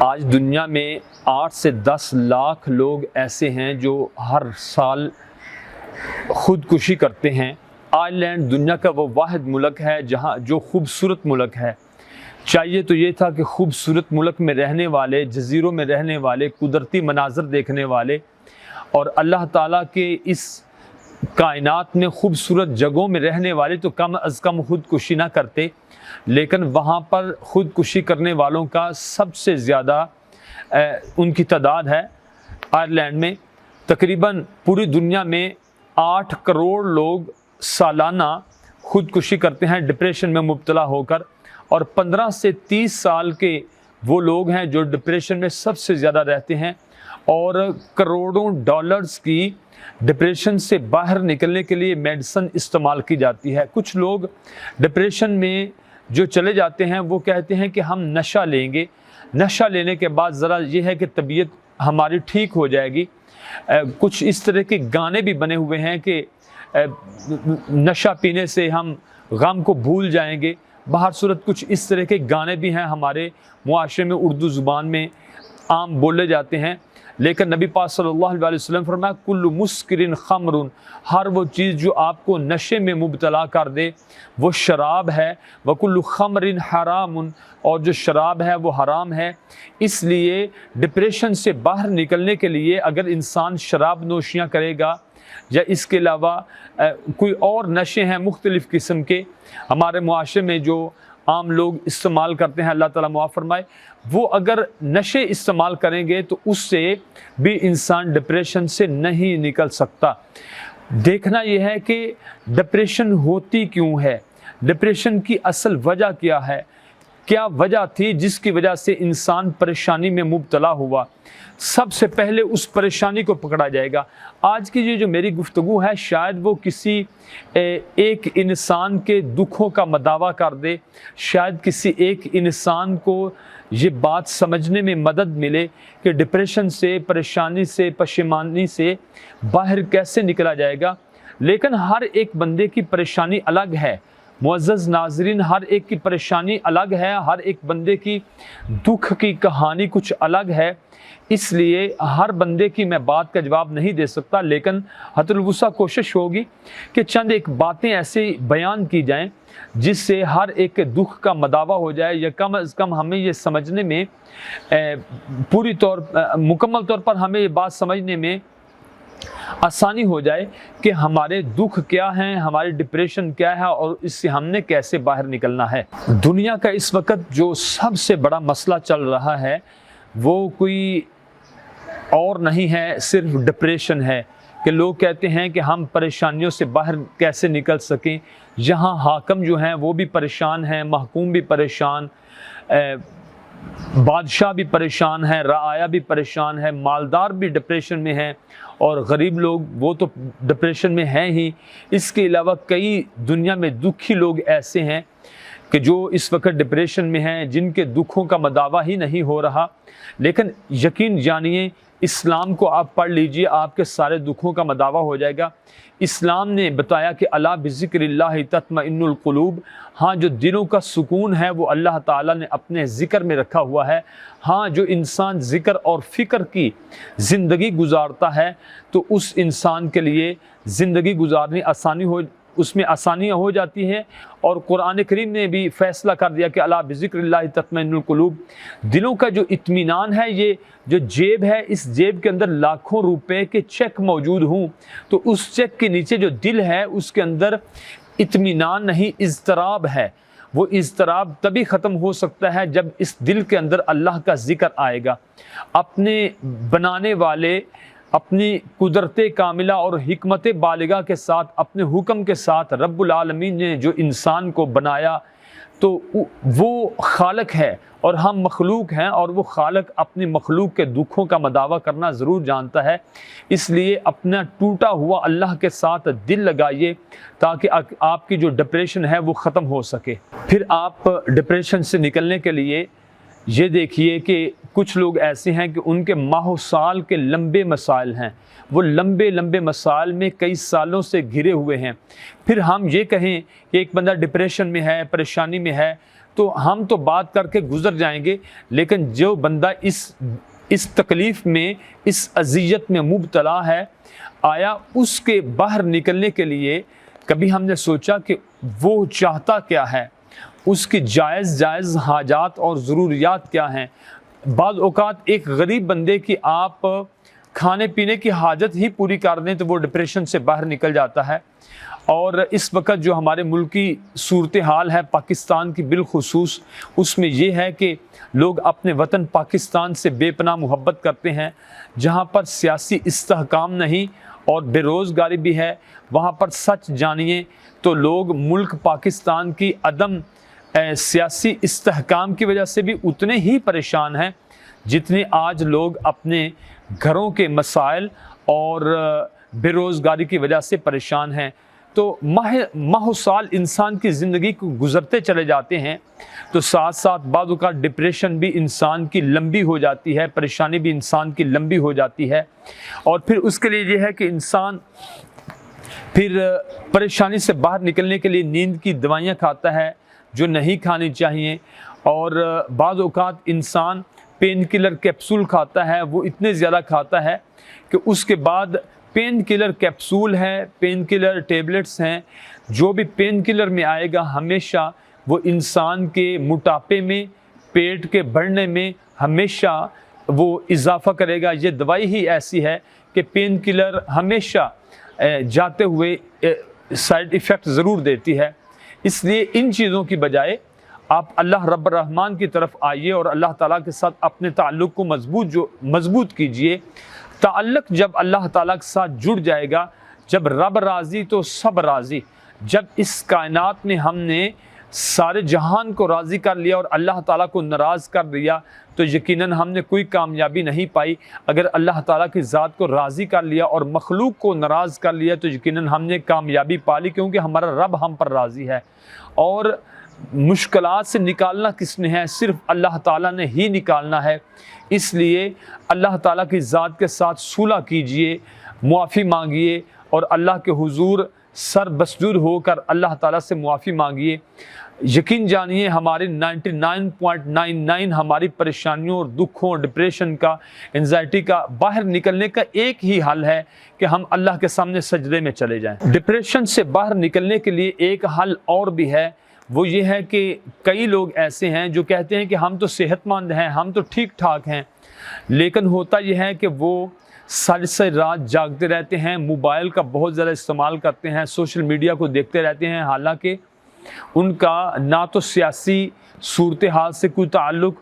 आज दुनिया में 8 से 10 लाख लोग ऐसे हैं जो हर साल ख़ुदकुशी करते हैं। आयरलैंड दुनिया का वो वाहिद मुल्क है जहाँ जो खूबसूरत मुल्क है। चाहिए तो ये था कि खूबसूरत मुल्क में रहने वाले, जज़ीरों में रहने वाले, कुदरती मनाज़र देखने वाले और अल्लाह ताला के इस कायनात में खूबसूरत जगहों में रहने वाले तो कम अज़ कम ख़ुदकुशी ना करते, लेकिन वहाँ पर ख़ुदकुशी करने वालों का सबसे ज़्यादा उनकी तादाद है। आयरलैंड में तकरीबन पूरी दुनिया में 8 करोड़ लोग सालाना ख़ुदकुशी करते हैं डिप्रेशन में मुब्तला होकर, और 15 से 30 साल के वो लोग हैं जो डिप्रेशन में सबसे ज़्यादा रहते हैं और करोड़ों डॉलर्स की डिप्रेशन से बाहर निकलने के लिए मेडिसिन इस्तेमाल की जाती है। कुछ लोग डिप्रेशन में जो चले जाते हैं वो कहते हैं कि हम नशा लेंगे, नशा लेने के बाद ज़रा ये है कि तबीयत हमारी ठीक हो जाएगी। कुछ इस तरह के गाने भी बने हुए हैं कि नशा पीने से हम गम को भूल जाएंगे। बाहर सूरत कुछ इस तरह के गाने भी हैं हमारे मुआशरे में, उर्दू ज़ुबान में आम बोले जाते हैं। लेकिन नबी पाक सल्लल्लाहु अलैहि वसल्लम फरमाया कुल्लु मुस्किरिन खमरुन, हर वो चीज़ जो आपको नशे में मुब्तला कर दे वो शराब है। व कुल्लु खमरिन हरामुन, और जो शराब है वो हराम है। इसलिए डिप्रेशन से बाहर निकलने के लिए अगर इंसान शराब नोशियाँ करेगा या इसके अलावा कोई और नशे हैं मुख्तलिफ़ किस्म के हमारे मुआशरे में जो आम लोग इस्तेमाल करते हैं, अल्लाह ताला मुआफ़ फरमाए, वो अगर नशे इस्तेमाल करेंगे तो उससे भी इंसान डिप्रेशन से नहीं निकल सकता। देखना यह है कि डिप्रेशन होती क्यों है, डिप्रेशन की असल वजह क्या है, क्या वजह थी जिसकी वजह से इंसान परेशानी में मुब्तला हुआ। सबसे पहले उस परेशानी को पकड़ा जाएगा। आज की ये जो मेरी गुफ्तगू है शायद वो किसी एक इंसान के दुखों का मदावा कर दे, शायद किसी एक इंसान को ये बात समझने में मदद मिले कि डिप्रेशन से, परेशानी से, पशेमानी से बाहर कैसे निकला जाएगा। लेकिन हर एक बंदे की परेशानी अलग है मुअज़्ज़ज़ नाज़रीन, हर एक की परेशानी अलग है, हर एक बंदे की दुख की कहानी कुछ अलग है। इसलिए हर बंदे की मैं बात का जवाब नहीं दे सकता, लेकिन हद्दुल वुसा कोशिश होगी कि चंद एक बातें ऐसे बयान की जाएं जिससे हर एक के दुख का मदावा हो जाए, या कम अज़ कम हमें ये समझने में मुकम्मल तौर पर हमें ये बात समझने में आसानी हो जाए कि हमारे दुख क्या हैं, हमारे डिप्रेशन क्या है और इससे हमने कैसे बाहर निकलना है। दुनिया का इस वक्त जो सबसे बड़ा मसला चल रहा है वो कोई और नहीं है, सिर्फ डिप्रेशन है कि लोग कहते हैं कि हम परेशानियों से बाहर कैसे निकल सकें। यहाँ हाकम जो हैं वो भी परेशान हैं, महकूम भी परेशान, बादशाह भी परेशान है, रआया भी परेशान है, मालदार भी डिप्रेशन में हैं और गरीब लोग वो तो डिप्रेशन में हैं ही। इसके अलावा कई दुनिया में दुखी लोग ऐसे हैं कि जो इस वक्त डिप्रेशन में हैं, जिनके दुखों का मदावा ही नहीं हो रहा। लेकिन यकीन जानिए, इस्लाम को आप पढ़ लीजिए, आपके सारे दुखों का मदावा हो जाएगा। इस्लाम ने बताया कि अला बिज़िक्रिल्लाहि तत्मइन्नुल क़ुलूब, हाँ जो दिलों का सुकून है वो अल्लाह ताला ने अपने ज़िक्र में रखा हुआ है। हाँ जो इंसान ज़िक्र और फ़िक्र की ज़िंदगी गुजारता है तो उस इंसान के लिए ज़िंदगी गुजारनी उसमें आसानियाँ हो जाती हैं। और कुरान करीम ने भी फ़ैसला कर दिया कि अला बिज़िक्रिल्लाहि तत्मइन्नुल क़ुलूब, दिलों का जो इत्मीनान है, ये जो जेब है, इस जेब के अंदर लाखों रुपए के चेक मौजूद हों तो उस चेक के नीचे जो दिल है उसके अंदर इत्मीनान नहीं, इज़्तिराब है। वो इज़्तिराब तभी ख़त्म हो सकता है जब इस दिल के अंदर अल्लाह का ज़िक्र आएगा। अपने बनाने वाले अपनी कुदरत कामिला और हिकमत बालिगा के साथ, अपने हुक्म के साथ रब्बुल आलमीन ने जो इंसान को बनाया तो वो खालक है और हम मखलूक हैं, और वो खालक अपनी मखलूक के दुखों का मदावा करना ज़रूर जानता है। इसलिए अपना टूटा हुआ अल्लाह के साथ दिल लगाइए ताकि आपकी जो डिप्रेशन है वो ख़त्म हो सके। फिर आप डिप्रेशन से निकलने के लिए ये देखिए कि कुछ लोग ऐसे हैं कि उनके माह साल के लंबे मसाइल हैं, वो लंबे लंबे मसाइल में कई सालों से घिरे हुए हैं। फिर हम ये कहें कि एक बंदा डिप्रेशन में है, परेशानी में है, तो हम तो बात करके गुजर जाएंगे, लेकिन जो बंदा इस तकलीफ़ में, इस अज़ियत में मुब्तला है, आया उसके बाहर निकलने के लिए कभी हमने सोचा कि वो चाहता क्या है, उसकी जायज़ हाजात और ज़रूरियात क्या हैं। बाज़ औक़ात एक गरीब बंदे की आप खाने पीने की हाजत ही पूरी कर दें तो वो डिप्रेशन से बाहर निकल जाता है। और इस वक्त जो हमारे मुल्क की सूरत हाल है पाकिस्तान की बिलखुसूस, उसमें ये है कि लोग अपने वतन पाकिस्तान से बेपनाह मोहब्बत करते हैं, जहाँ पर सियासी इस्तेहकाम नहीं और बेरोज़गारी भी है। वहाँ पर सच जानिए तो लोग मुल्क पाकिस्तान की अदम सियासी इस्तेहकाम की वजह से भी उतने ही परेशान हैं जितने आज लोग अपने घरों के मसाइल और बेरोज़गारी की वजह से परेशान हैं। तो माह साल इंसान की ज़िंदगी को गुज़रते चले जाते हैं, तो साथ साथ बाद का डिप्रेशन भी इंसान की लंबी हो जाती है, परेशानी भी इंसान की लंबी हो जाती है। और फिर उसके लिए ये है कि इंसान फिर परेशानी से बाहर निकलने के लिए नींद की दवाइयाँ खाता है जो नहीं खानी चाहिए। और बाद औक़ात इंसान पेन किलर कैप्सूल खाता है, वो इतने ज़्यादा खाता है कि उसके बाद पेन किलर कैप्सूल है, पेन किलर टेबलेट्स हैं, जो भी पेन किलर में आएगा हमेशा वो इंसान के मोटापे में, पेट के बढ़ने में हमेशा वो इजाफ़ा करेगा। ये दवाई ही ऐसी है कि पेन किलर हमेशा जाते हुए साइड इफ़ेक्ट ज़रूर देती है। इसलिए इन चीज़ों की बजाय आप अल्लाह रब रहमान की तरफ आइए और अल्लाह ताला के साथ अपने ताल्लुक़ को मज़बूत कीजिए। ताल्लुक़ जब अल्लाह ताला के साथ जुड़ जाएगा, जब रब राज़ी तो सब राज़ी। जब इस कायनात में हमने सारे जहान को राज़ी कर लिया और अल्लाह ताला को नाराज़ कर दिया तो यकीनन हमने कोई कामयाबी नहीं पाई। अगर अल्लाह ताला की ज़ात को राज़ी कर लिया और मखलूक को नाराज़ कर लिया तो यकीनन हमने कामयाबी पा ली, क्योंकि हमारा रब हम पर राज़ी है। और मुश्किलात से निकालना किसने है? सिर्फ़ अल्लाह ताला ने ही निकालना है। इसलिए अल्लाह ताला की ज़ात के साथ सुलह कीजिए, मुआफ़ी मांगिए और अल्लाह के हुजूर सर बसजूद होकर अल्लाह ताला से मुआफ़ी मांगिए। यकीन जानिए हमारी 99.99 हमारी परेशानियों और दुखों, डिप्रेशन का, एंजाइटी का बाहर निकलने का एक ही हल है कि हम अल्लाह के सामने सजदे में चले जाएं। डिप्रेशन से बाहर निकलने के लिए एक हल और भी है, वो ये है कि कई लोग ऐसे हैं जो कहते हैं कि हम तो सेहतमंद हैं, हम तो ठीक ठाक हैं, लेकिन होता यह है कि वो सारी सारी रात जागते रहते हैं, मोबाइल का बहुत ज़्यादा इस्तेमाल करते हैं, सोशल मीडिया को देखते रहते हैं। हालांकि उनका ना तो सियासी सूरत हाल से कोई ताल्लुक़,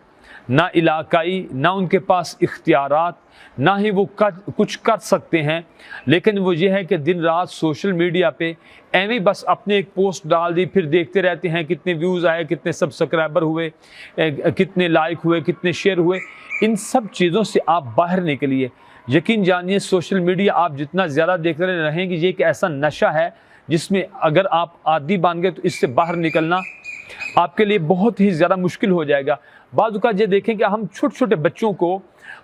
ना इलाकाई, ना उनके पास इख्तियारात, ना ही वो कुछ कर सकते हैं। लेकिन वो ये है कि दिन रात सोशल मीडिया पे एवं बस अपने एक पोस्ट डाल दी, फिर देखते रहते हैं कितने व्यूज़ आए, कितने सब्सक्राइबर हुए, कितने लाइक हुए, कितने शेयर हुए। इन सब चीज़ों से आप बाहर निकलिए। यकीन जानिए सोशल मीडिया आप जितना ज़्यादा देख रहे रहेंगे, ये एक ऐसा नशा है जिसमें अगर आप आदी बन गए तो इससे बाहर निकलना आपके लिए बहुत ही ज़्यादा मुश्किल हो जाएगा। बाद का ये देखें कि हम छोटे छोटे बच्चों को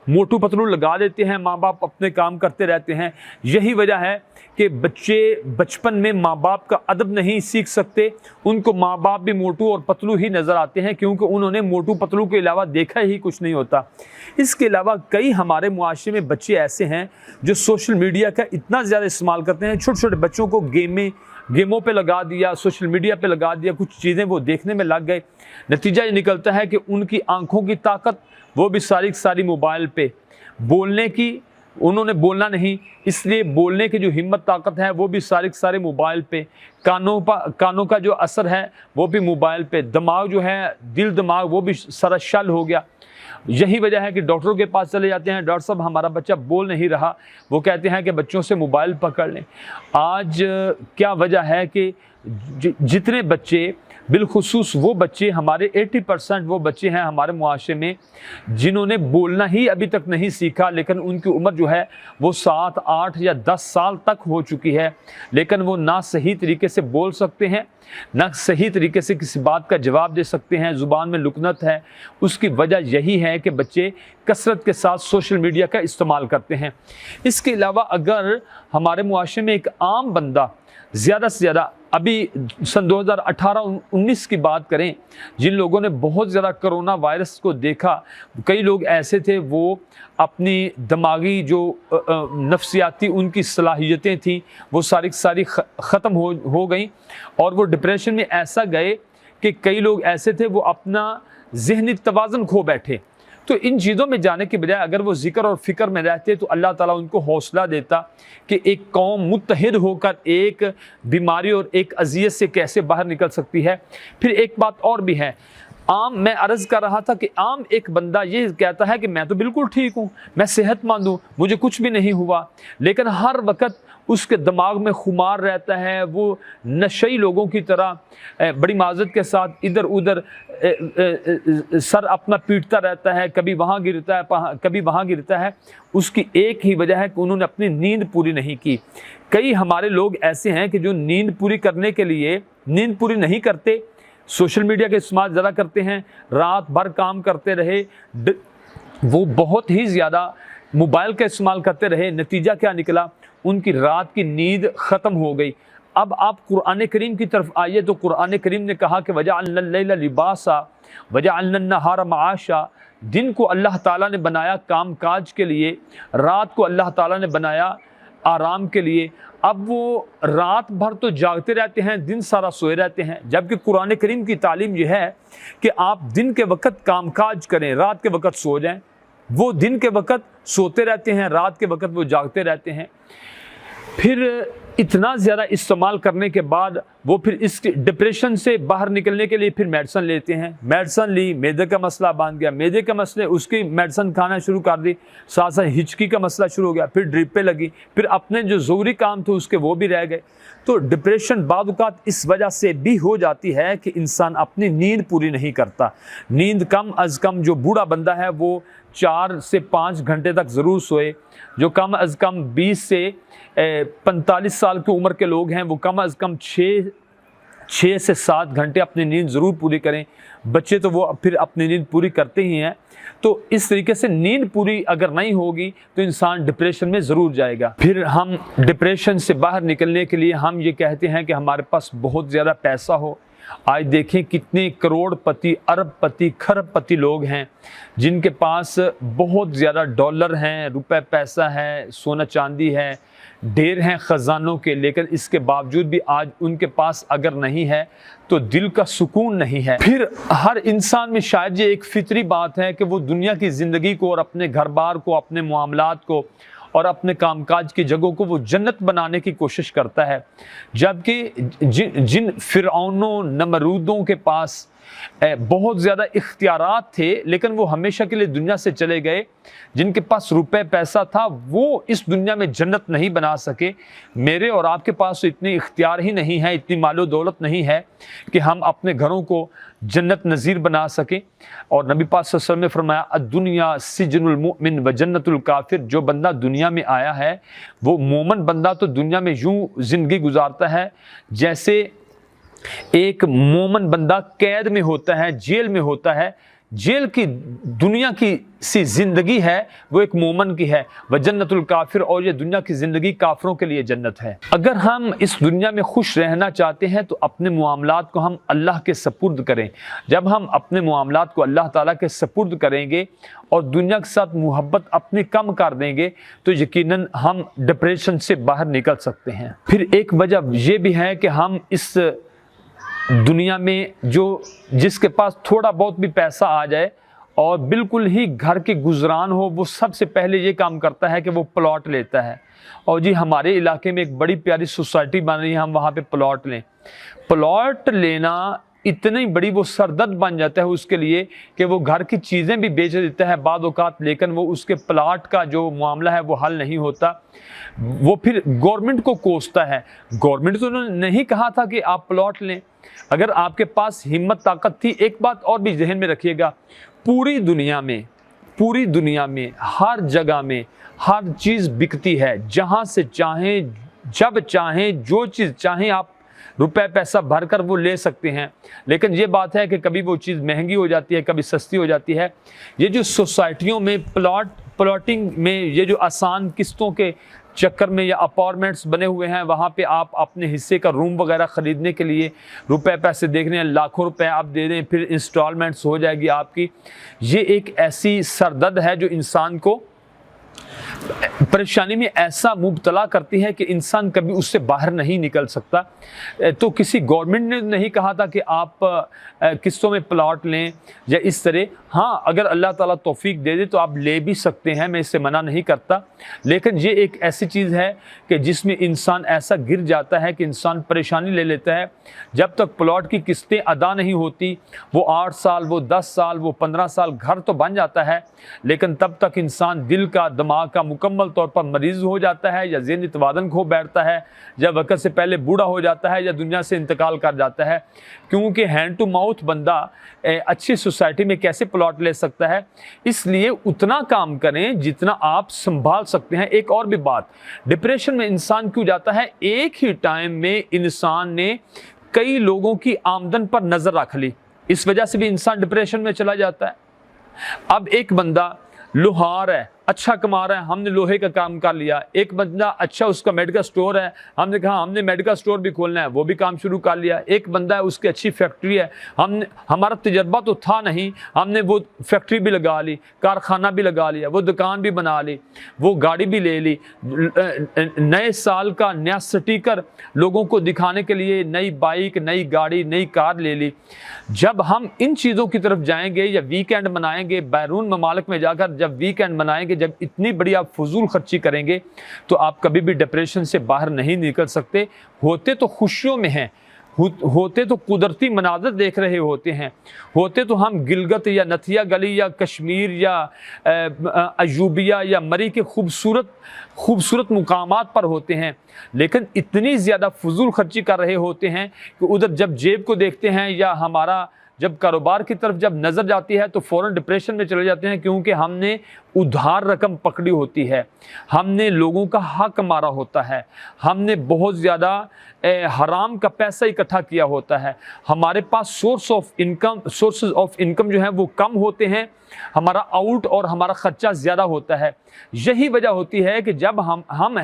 मोटू पतलू लगा देते हैं, माँ बाप अपने काम करते रहते हैं। यही वजह है कि बच्चे बचपन में माँ बाप का अदब नहीं सीख सकते, उनको माँ बाप भी मोटू और पतलू ही नज़र आते हैं, क्योंकि उन्होंने मोटू पतलू के अलावा देखा ही कुछ नहीं होता। इसके अलावा कई हमारे मुआशरे में बच्चे ऐसे हैं जो सोशल मीडिया का इतना ज़्यादा इस्तेमाल करते हैं। छोटे छोटे बच्चों को गेमों पे लगा दिया, सोशल मीडिया पे लगा दिया, कुछ चीज़ें वो देखने में लग गए। नतीजा ये निकलता है कि उनकी आंखों की ताकत वो भी सारी मोबाइल पे, बोलने की उन्होंने बोलना नहीं, इसलिए बोलने की जो हिम्मत ताकत है वो भी सारे मोबाइल पे, कानों का जो असर है वो भी मोबाइल पे, दिमाग जो है दिल दिमाग वो भी सारा शल हो गया। यही वजह है कि डॉक्टरों के पास चले जाते हैं, डॉक्टर साहब हमारा बच्चा बोल नहीं रहा, वो कहते हैं कि बच्चों से मोबाइल पकड़ लें। आज क्या वजह है कि जितने बच्चे, बिलखुसूस वो बच्चे, हमारे 80% वो बच्चे हैं हमारे मुआशरे में जिन्होंने बोलना ही अभी तक नहीं सीखा, लेकिन उनकी उम्र जो है वो 7, 8 या 10 साल तक हो चुकी है, लेकिन वो ना सही तरीके से बोल सकते हैं, ना सही तरीके से किसी बात का जवाब दे सकते हैं, ज़ुबान में लुकनत है। उसकी वजह यही है कि बच्चे कसरत के साथ सोशल मीडिया का इस्तेमाल करते हैं। इसके अलावा अगर हमारे मुआशरे में एक आम बंदा ज़्यादा से ज़्यादा अभी सन 2018-19 की बात करें, जिन लोगों ने बहुत ज़्यादा कोरोना वायरस को देखा, कई लोग ऐसे थे वो अपनी दिमागी जो नफ्सियाती उनकी सलाहियतें थी वो सारी ख़त्म हो गई और वो डिप्रेशन में ऐसा गए कि कई लोग ऐसे थे वो अपना ज़हनी तवाज़ुन खो बैठे। तो इन चीज़ों में जाने के बजाय अगर वो ज़िक्र और फ़िक्र में रहते तो अल्लाह ताला उनको हौसला देता कि एक कौम मुत्तहिद होकर एक बीमारी और एक अज़ियत से कैसे बाहर निकल सकती है। फिर एक बात और भी है, मैं अर्ज़ कर रहा था कि आम एक बंदा ये कहता है कि मैं तो बिल्कुल ठीक हूँ, मैं सेहतमंद हूँ, मुझे कुछ भी नहीं हुआ, लेकिन हर वक्त उसके दिमाग में खुमार रहता है, वो नशई लोगों की तरह बड़ी माज़रत के साथ इधर उधर सर अपना पीटता रहता है, कभी वहाँ गिरता है कभी वहाँ गिरता है। उसकी एक ही वजह है कि उन्होंने अपनी नींद पूरी नहीं की। कई हमारे लोग ऐसे हैं कि जो नींद पूरी करने के लिए नींद पूरी नहीं करते, सोशल मीडिया का इस्तेमाल ज़्यादा करते हैं, रात भर काम करते रहे, वो बहुत ही ज़्यादा मोबाइल का इस्तेमाल करते रहे, नतीजा क्या निकला, उनकी रात की नींद ख़त्म हो गई। अब आप कुरान करीम की तरफ आइए तो कुरान करीम ने कहा कि वजअलना लैला लिबासा वजअलना नहारा माशा, दिन को अल्लाह ताला ने बनाया काम काज के लिए, रात को अल्लाह ताला ने बनाया आराम के लिए। अब वो रात भर तो जागते रहते हैं, दिन सारा सोए रहते हैं, जबकि कुरान करीम की तालीम यह है कि आप दिन के वक्त काम काज करें, रात के वक्त सो जाएं। वो दिन के वक्त सोते रहते हैं, रात के वक्त वो जागते रहते हैं। फिर इतना ज़्यादा इस्तेमाल करने के बाद वो फिर इस डिप्रेशन से बाहर निकलने के लिए फिर मेडिसिन लेते हैं। मेडिसिन ली, मैदे का मसला बांध गया, मैदे के मसले उसकी मेडिसिन खाना शुरू कर दी, साथ साथ हिचकी का मसला शुरू हो गया, फिर ड्रिपें लगी, फिर अपने जो ज़रूरी काम थे उसके वो भी रह गए। तो डिप्रेशन बाद औक़ात इस वजह से भी हो जाती है कि इंसान अपनी नींद पूरी नहीं करता। नींद कम अज़ कम, जो बूढ़ा बंदा है वो 4 से 5 घंटे तक ज़रूर सोए, जो कम अज़ कम 20 से 45 साल की उम्र के लोग हैं वो कम अज़ कम 6 से 7 घंटे अपनी नींद ज़रूर पूरी करें। बच्चे तो वो फिर अपनी नींद पूरी करते ही हैं। तो इस तरीके से नींद पूरी अगर नहीं होगी तो इंसान डिप्रेशन में ज़रूर जाएगा। फिर हम डिप्रेशन से बाहर निकलने के लिए हम ये कहते हैं कि हमारे पास बहुत ज़्यादा पैसा हो। आज देखें कितने करोड़पति, अरबपति, खरबपति लोग हैं जिनके पास बहुत ज़्यादा डॉलर हैं, रुपए पैसा है, सोना चांदी है, ढेर हैं ख़जानों के, लेकिन इसके बावजूद भी आज उनके पास अगर नहीं है तो दिल का सुकून नहीं है। फिर हर इंसान में शायद ये एक फितरी बात है कि वो दुनिया की ज़िंदगी को और अपने घर बार को, अपने मामलात को और अपने कामकाज की जगहों को वो जन्नत बनाने की कोशिश करता है। जबकि जिन फिरौनों नमरूदों के पास बहुत ज़्यादा इख्तियारात थे लेकिन वो हमेशा के लिए दुनिया से चले गए, जिनके पास रुपए पैसा था, वो इस दुनिया में जन्नत नहीं बना सके। मेरे और आपके पास तो इतनी इख्तियार ही नहीं है, इतनी मालो दौलत नहीं है कि हम अपने घरों को जन्नत नज़ीर बना सकें। और नबी पाक सल्लल्लाहु अलैहि वसल्लम ने फरमाया अद्दुनिया सिजनुल मुमिन व जन्नतुल काफिर, जो बंदा दुनिया में आया है वो मोमन बंदा तो दुनिया में यूँ ज़िंदगी गुजारता है जैसे एक मोमन बंदा कैद में होता है, जेल में होता है। जेल की दुनिया की सी ज़िंदगी है वो एक मोमन की है, वह जन्नतुल काफिर, और ये दुनिया की ज़िंदगी काफिरों के लिए जन्नत है। अगर हम इस दुनिया में खुश रहना चाहते हैं तो अपने मामलात को हम अल्लाह के सपुर्द करें। जब हम अपने मामलात को अल्लाह ताला के सपुर्द करेंगे और दुनिया के साथ मोहब्बत अपनी कम कर देंगे तो यकीनन हम डिप्रेशन से बाहर निकल सकते हैं। फिर एक वजह यह भी है कि हम इस दुनिया में जिसके पास थोड़ा बहुत भी पैसा आ जाए और बिल्कुल ही घर के गुजरान हो, वो सबसे पहले ये काम करता है कि वो प्लॉट लेता है। और जी हमारे इलाके में एक बड़ी प्यारी सोसाइटी बन रही है, हम वहाँ पे प्लॉट लें। प्लॉट लेना इतनी बड़ी वो सरदर्द बन जाता है उसके लिए कि वो घर की चीज़ें भी बेच देता है बाद औक़ात, लेकिन वो उसके प्लाट का जो मामला है वो हल नहीं होता। वो फिर गवर्नमेंट को कोसता है। गवर्नमेंट तो उन्होंने नहीं कहा था कि आप प्लॉट लें। अगर आपके पास हिम्मत ताकत थी, एक बात और भी जहन में रखिएगा, पूरी दुनिया में हर जगह में हर चीज़ बिकती है। जहाँ से चाहें, जब चाहें, जो चीज़ चाहें आप रुपए पैसा भरकर वो ले सकते हैं। लेकिन ये बात है कि कभी वो चीज़ महंगी हो जाती है, कभी सस्ती हो जाती है। ये जो सोसाइटियों में प्लॉटिंग में ये जो आसान किस्तों के चक्कर में या अपार्टमेंट्स बने हुए हैं, वहाँ पे आप अपने हिस्से का रूम वगैरह ख़रीदने के लिए रुपए पैसे देख रहे हैं, लाखों रुपए आप दे रहे हैं, फिर इंस्टॉलमेंट्स हो जाएगी आपकी। ये एक ऐसी सरदर्द है जो इंसान को परेशानी में ऐसा मुब्तला करती है कि इंसान कभी उससे बाहर नहीं निकल सकता। तो किसी गवर्नमेंट ने नहीं कहा था कि आप किस्तों में प्लॉट लें या इस तरह। हाँ, अगर अल्लाह ताला तौफीक दे दे तो आप ले भी सकते हैं, मैं इससे मना नहीं करता, लेकिन ये एक ऐसी चीज़ है कि जिसमें इंसान ऐसा गिर जाता है कि इंसान परेशानी ले लेता है। जब तक प्लॉट की किस्तें अदा नहीं होती, वो 8 साल, वो 10 साल, वो 15 साल, घर तो बन जाता है, लेकिन तब तक इंसान दिल का, दिमाग का मुकम्मल तौर पर मरीज़ हो जाता है या ज़हनी तवाज़ुन खो बैठता है, या वक्त से पहले बूढ़ा हो जाता है या दुनिया से इंतकाल कर जाता है। क्योंकि हैंड टू माउथ बंदा अच्छी सोसाइटी में कैसे प्लॉट ले सकता है। इसलिए उतना काम करें जितना आप संभाल सकते हैं। एक और भी बात, डिप्रेशन में इंसान क्यों जाता है? एक ही टाइम में इंसान ने कई लोगों की आमदन पर नज़र रख ली, इस वजह से भी इंसान डिप्रेशन में चला जाता है। अब एक बंदा लोहार है, अच्छा कमा रहा है, हमने लोहे का काम कर लिया। एक बंदा अच्छा, उसका मेडिकल स्टोर है, हमने कहा हमने मेडिकल स्टोर भी खोलना है, वो भी काम शुरू कर लिया। एक बंदा है, उसकी अच्छी फैक्ट्री है, हमारा तजर्बा तो था नहीं, हमने वो फैक्ट्री भी लगा ली, कारखाना भी लगा लिया, वो दुकान भी बना ली, वो गाड़ी भी ले ली, नए साल का नया स्टिकर लोगों को दिखाने के लिए नई बाइक, नई गाड़ी, नई कार ले ली। जब हम इन चीज़ों की तरफ जाएंगे या वीकेंड मनाएंगे, बैरून ममालिक में जाकर जब वीकेंड मनाएंगे, जब इतनी बड़ी आप फजूल खर्ची करेंगे, तो आप कभी भी डिप्रेशन से बाहर नहीं निकल सकते। होते तो खुशियों में हैं, होते तो कुदरती मनाज़र देख रहे होते हैं, होते तो हम गिलगित या नथिया गली या कश्मीर या अयूबिया या मरी के खूबसूरत मुकामात पर होते हैं, लेकिन इतनी ज़्यादा फजूल खर्ची कर रहे होते हैं कि उधर जब जेब को देखते हैं या हमारा जब कारोबार की तरफ जब नज़र जाती है तो फ़ौरन डिप्रेशन में चले जाते हैं, क्योंकि हमने उधार रकम पकड़ी होती है, हमने लोगों का हक मारा होता है, हमने बहुत ज़्यादा हराम का पैसा इकट्ठा किया होता है, हमारे पास सोर्सेज ऑफ इनकम जो है वो कम होते हैं, हमारा आउट और हमारा ख़र्चा ज़्यादा होता है। यही वजह होती है कि जब हम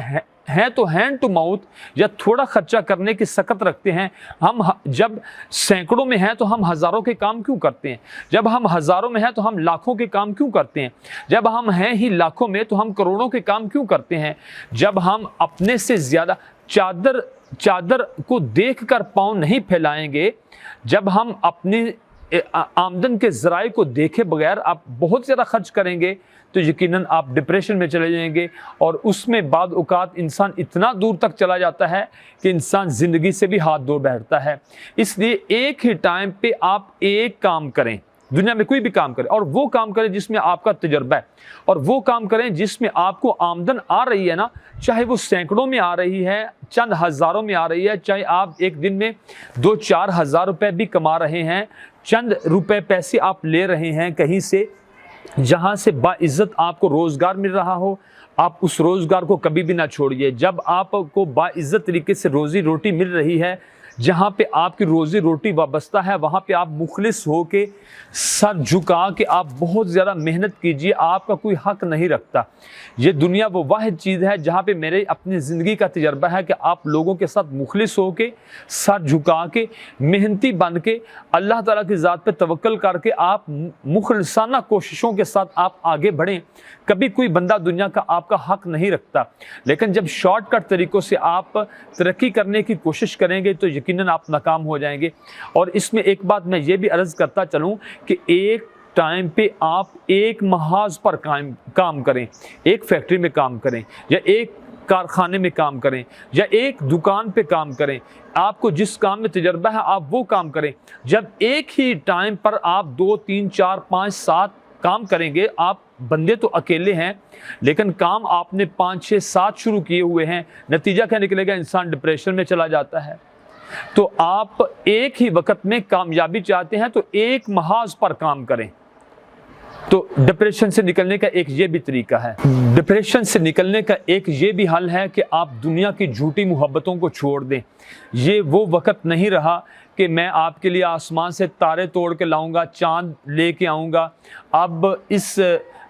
हैं तो हैंड टू माउथ या थोड़ा खर्चा करने की सकत रखते हैं। हम जब सैकड़ों में हैं तो हम हज़ारों के काम क्यों करते हैं? जब हम हज़ारों में हैं तो हम लाखों के काम क्यों करते हैं? जब हम हैं ही लाखों में तो हम करोड़ों के काम क्यों करते हैं? जब हम अपने से ज़्यादा चादर को देखकर पाँव नहीं फैलाएंगे, जब हम अपनी आमदन के ज़राए को देखे बगैर आप बहुत ज़्यादा खर्च करेंगे, तो यकीनन आप डिप्रेशन में चले जाएंगे। और उसमें बाद औक़ात इंसान इतना दूर तक चला जाता है कि इंसान ज़िंदगी से भी हाथ धो बैठता है। इसलिए एक ही टाइम पे आप एक काम करें, दुनिया में कोई भी काम करें, और वो काम करें जिसमें आपका तजर्बा है, और वो काम करें जिसमें आपको आमदन आ रही है ना, चाहे वो सैकड़ों में आ रही है, चंद हज़ारों में आ रही है, चाहे आप एक दिन में 2-4 हज़ार रुपये भी कमा रहे हैं, चंद रुपए पैसे आप ले रहे हैं कहीं से जहां से बाइज़्ज़त आपको रोज़गार मिल रहा हो, आप उस रोज़गार को कभी भी ना छोड़िए। जब आपको बाइज़्ज़त तरीके से रोज़ी रोटी मिल रही है, जहाँ पे आपकी रोज़ी रोटी वाबस्ता है, वहाँ पे आप मुखलिस हो के सर झुका के आप बहुत ज़्यादा मेहनत कीजिए। आपका कोई हक नहीं रखता। ये दुनिया वो वाहिद चीज़ है जहाँ पे मेरे अपनी ज़िंदगी का तजर्बा है कि आप लोगों के साथ मुखलिस हो के, सर झुका के, मेहनती बन के, अल्लाह ताला की ज़ात पे तवक्कल करके आप मुखलिसाना कोशिशों के साथ आप आगे बढ़ें। कभी कोई बंदा दुनिया का आपका हक नहीं रखता, लेकिन जब शॉर्टकट तरीक़ों से आप तरक्की करने की कोशिश करेंगे तो यकीनन आप नाकाम हो जाएंगे। और इसमें एक बात मैं ये भी अर्ज़ करता चलूँ कि एक टाइम पे आप एक महाज पर काम करें, एक फैक्ट्री में काम करें, या एक कारखाने में काम करें, या एक दुकान पे काम करें। आपको जिस काम में तजर्बा है आप वो काम करें। जब एक ही टाइम पर आप 2, 3, 4, 5, 7 काम करेंगे, आप बंदे तो अकेले हैं लेकिन काम आपने 5, 6, 7 शुरू किए हुए हैं, नतीजा क्या निकलेगा? इंसान डिप्रेशन में चला जाता है। तो आप एक ही वक्त में कामयाबी चाहते हैं तो एक महाज पर काम करें। तो डिप्रेशन से निकलने का एक ये भी तरीका है। डिप्रेशन से निकलने का एक ये भी हल है कि आप दुनिया की झूठी मोहब्बतों को छोड़ दें। ये वो वक्त नहीं रहा कि मैं आपके लिए आसमान से तारे तोड़ के लाऊंगा, चांद लेके आऊँगा। अब इस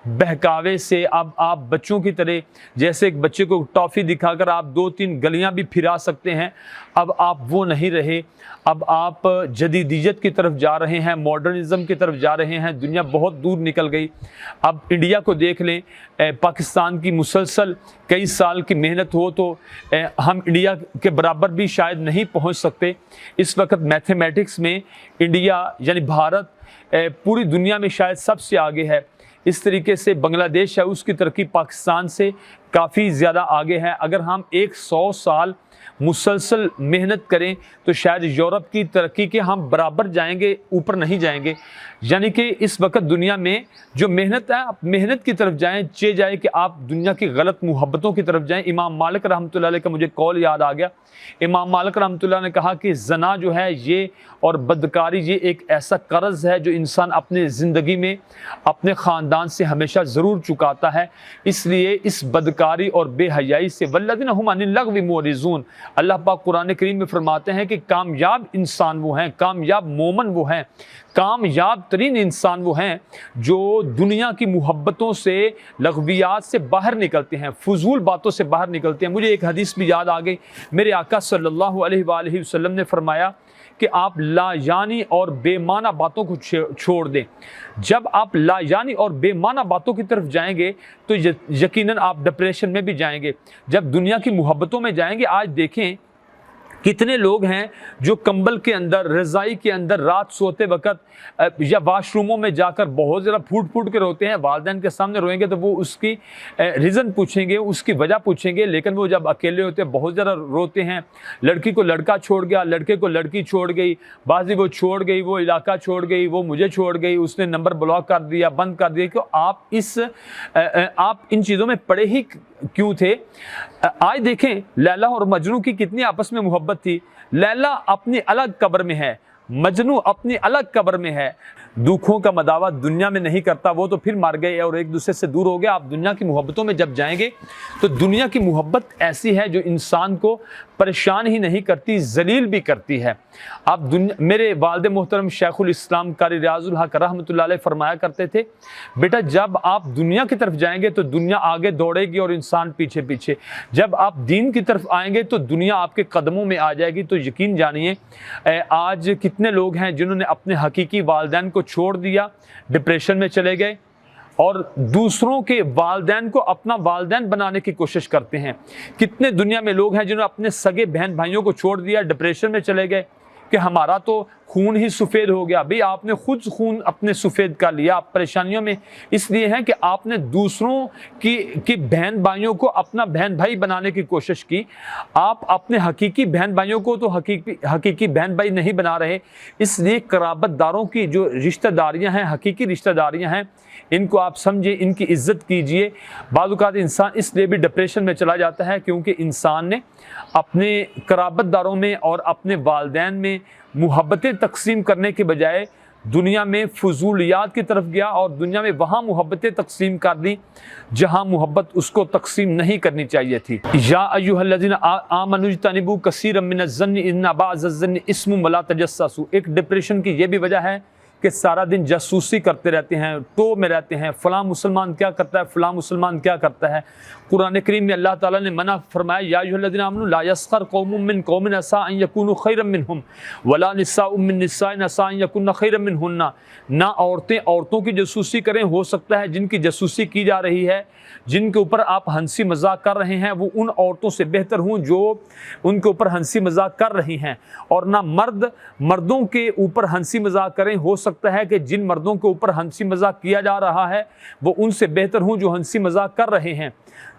बहकावे से अब आप बच्चों की तरह, जैसे एक बच्चे को टॉफ़ी दिखाकर आप 2-3 गलियां भी फिरा सकते हैं, अब आप वो नहीं रहे। अब आप जदीदियत की तरफ जा रहे हैं, मॉडर्निज़म की तरफ जा रहे हैं। दुनिया बहुत दूर निकल गई। अब इंडिया को देख लें, पाकिस्तान की मुसलसल कई साल की मेहनत हो तो हम इंडिया के बराबर भी शायद नहीं पहुंच सकते। इस वक्त मैथमेटिक्स में इंडिया यानी भारत पूरी दुनिया में शायद सबसे आगे है। इस तरीके से बांग्लादेश है, उसकी तरक्की पाकिस्तान से काफ़ी ज़्यादा आगे है। अगर हम 100 साल मुसलसल मेहनत करें तो शायद यूरोप की तरक्की के हम बराबर जाएंगे, ऊपर नहीं जाएंगे। यानी कि इस वक्त दुनिया में जो मेहनत है, आप मेहनत की तरफ जाएं, चे जाए कि आप दुनिया की गलत मुहब्बतों की तरफ जाएं। इमाम मालिक रहमतुल्लाह अलैह का मुझे कौल याद आ गया। इमाम मालिक रहमतुल्लाह ने कहा कि जना जो है ये और बदकारी ये एक ऐसा कर्ज है जो इंसान अपने ज़िंदगी में अपने ख़ानदान से हमेशा ज़रूर चुकाता है। इसलिए इस बदकारी और बेहयाई से वल्लज़ीना हुम अनिल लग़्वी मुअरिज़ून, अल्लाह पाक कुरान करीम में फरमाते हैं कि कामयाब इंसान वो हैं, कामयाब मोमन वो हैं, कामयाब तरीन इंसान वो हैं जो दुनिया की मुहब्बतों से, लग़वियात से बाहर निकलते हैं, फजूल बातों से बाहर निकलते हैं। मुझे एक हदीस भी याद आ गई। मेरे आका सल्लल्लाहु अलैहि वसल्लम ने फरमाया कि आप लायानी और बेमाना बातों को छोड़ दें। जब आप लायानी और बेमाना बातों की तरफ जाएंगे तो यकीनन आप डिप्रेशन में भी जाएंगे। जब दुनिया की मुहब्बतों में जाएंगे, आज देखें कितने लोग हैं जो कंबल के अंदर, रज़ाई के अंदर रात सोते वक्त या वाशरूमों में जाकर बहुत ज़्यादा फूट फूट के रोते हैं। वालिदैन के सामने रोएंगे तो वो उसकी रीज़न पूछेंगे, उसकी वजह पूछेंगे, लेकिन वो जब अकेले होते हैं बहुत ज़्यादा रोते हैं। लड़की को लड़का छोड़ गया, लड़के को लड़की छोड़ गई, बाजी वो छोड़ गई, वो इलाका छोड़ गई, वो मुझे छोड़ गई, उसने नंबर ब्लॉक कर दिया, बंद कर दिया। क्यों? आप इन चीज़ों में पड़े ही क्यों थे? आज देखें लैला और मजनू की कितनी आपस में मोहब्बत थी। लैला अपनी अलग कब्र में है, मजनू अपनी अलग कब्र में है। दुखों का मदावा दुनिया में नहीं करता, वो तो फिर मर गए और एक दूसरे से दूर हो गए। आप दुनिया की मोहब्बतों में जब जाएंगे तो दुनिया की मोहब्बत ऐसी है जो इंसान को परेशान ही नहीं करती, जलील भी करती है। आप मेरे वालिद मोहतरम शेखुल इस्लाम कारी रियाजुल हक रहमतुल्लाह अलैह फरमाया करते थे, बेटा जब आप दुनिया की तरफ जाएंगे तो दुनिया आगे दौड़ेगी और इंसान पीछे पीछे। जब आप दीन की तरफ आएंगे तो दुनिया आपके कदमों में आ जाएगी। तो यकीन जानिए आज कितने लोग हैं जिन्होंने अपने हकीकी वालिदैन को छोड़ दिया, डिप्रेशन में चले गए और दूसरों के वालिदैन को अपना वालिदैन बनाने की कोशिश करते हैं। कितने दुनिया में लोग हैं जिन्होंने अपने सगे बहन भाइयों को छोड़ दिया, डिप्रेशन में चले गए कि हमारा तो खून ही सफ़ेद हो गया। भाई आपने खुद खून अपने सफ़ेद कर लिया। आप परेशानियों में इसलिए हैं कि आपने दूसरों की बहन भाइयों को अपना बहन भाई बनाने की कोशिश की। आप अपने हकीकी बहन भाइयों को तो हकीकी बहन भाई नहीं बना रहे। इसलिए कराबतदारों की जो रिश्तेदारियां हैं, हकीकी रिश्तेदारियां हैं, इनको आप समझिए, इनकी इज्जत कीजिए। बाज़ औक़ात इंसान इसलिए भी डिप्रेशन में चला जाता है क्योंकि इंसान ने अपने कराबतदारों में और अपने वालिदैन में मुहब्बतें तकसीम करने के बजाय दुनिया में फजूलियात की तरफ गया और दुनिया में वहाँ मुहब्बतें तकसीम कर दी जहाँ मुहब्बत उसको तकसीम नहीं करनी चाहिए थी। या अय्युहल्लज़ीना आमनू इज्तनिबू कसीरम मिनज़्ज़न्नि इन्ना बअज़-ज़न्नि इस्मुन वला तजस्ससू। एक डिप्रेशन की ये भी वजह है कि सारा दिन जासूसी करते रहते हैं, टो में रहते हैं, फ़लाँ मुसलमान क्या करता है, फ़लाँ मुसलमान क्या करता है। कुरान करीम में अल्लाह ताला ने मना फरमाया, या अय्युहल्लज़ीना आमनू ला यस्खर कौमुम मिन कौमिन असा अन यकूनु खैरम मिनहुम वला निसाउम मिन निसाइन असा अन यकुन्ना खैरम मिनहुन्ना। ना औरतें औरतों की जासूसी करें, हो सकता है जिनकी जासूसी की जा रही है, जिनके ऊपर आप हंसी मजाक कर रहे हैं, वो उन औरतों से बेहतर हों जो उनके ऊपर हंसी मजाक कर रही हैं। और ना मर्द मर्दों के ऊपर हंसी मजाक करें, हो सकता है कि जिन मर्दों के ऊपर हंसी मजाक किया जा रहा है वो उनसे बेहतर हों जो हंसी मजाक कर रहे हैं।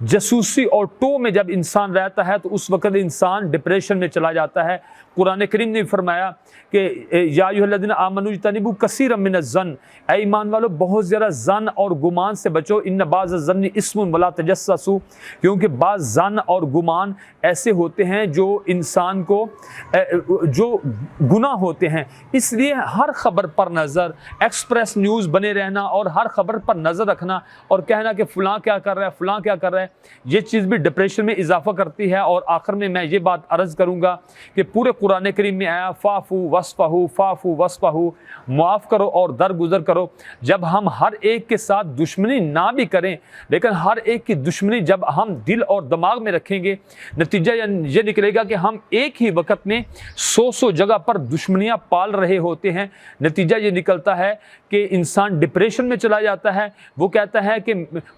जासूसी और टो में जब इंसान रहता है तो उस वक्त इंसान डिप्रेशन में चला जाता है। कुरान करीम ने फरमाया कि या अय्युहल्लज़ीना आमनू इज्तनिबू कसीरम मिनज़्ज़न्न, ऐ ईमान वालो बहुत ज़्यादा ज़न और गुमान से बचो। इन्न बाज़-ज़न्नि इस्मुन वला तजस्ससू, क्योंकि बाज़ ज़न और गुमान ऐसे होते हैं जो इंसान को जो गुनाह होते हैं। इसलिए हर खबर पर नज़र, एक्सप्रेस न्यूज़ बने रहना और हर खबर पर नज़र रखना और कहना कि फ़लाँ क्या कर रहा है, फ़लाँ क्या कर रहा है, ये चीज़ भी डिप्रेशन में इजाफ़ा करती है। और आखिर में मैं ये बात अर्ज़ करूँगा कि पूरे कुरान करीम में आया फ़ाफ़ू वस्फ़हू, माफ़ करो और दरगुज़र करो। जब हम हर एक के साथ दुश्मनी ना भी करें, लेकिन हर एक की दुश्मनी जब हम दिल और दिमाग में रखेंगे, नतीजा ये निकलेगा कि हम एक ही वक्त में 100 जगह पर दुश्मनियाँ पाल रहे होते हैं। नतीजा ये निकलता है कि इंसान डिप्रेशन में चला जाता है। वो कहता है कि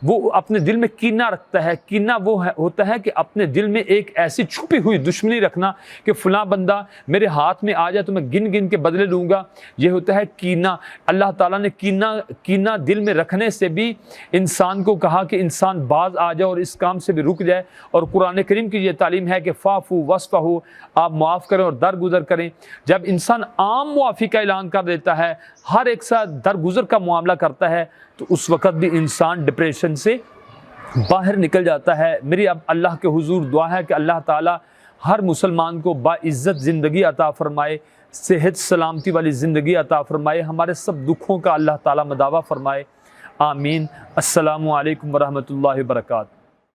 वो अपने दिल में कीना रखता है। कीना वो होता है कि अपने दिल में एक ऐसी छुपी हुई दुश्मनी रखना कि फ़लाँ बंदा मेरे हाथ में आ जाए तो मैं गिन गिन के बदले लूँगा। ये होता है कीना। अल्लाह ताला ने कीना दिल में रखने से भी इंसान को कहा कि इंसान बाज आ जाए और इस काम से भी रुक जाए। और कुरान करीम की ये तालीम है कि फ़ाफ़ू वस्फ़हू, आप माफ़ करें और दरगुज़र करें। जब इंसान आम मुआफ़ी का ऐलान कर देता है, हर एक साथ दरगुज़र का मामला करता है, तो उस वक़्त भी इंसान डिप्रेशन से बाहर निकल जाता है। मेरी अब अल्लाह के हुजूर दुआ है कि अल्लाह ताला हर मुसलमान को बाइज़्ज़त ज़िंदगी अता फ़रमाए, सेहत सलामती वाली ज़िंदगी अता फ़रमाए, हमारे सब दुखों का अल्लाह ताला मदावा फ़रमाए। आमीन। अस्सलामु अलैकुम व रहमतुल्लाहि व बरकातहू।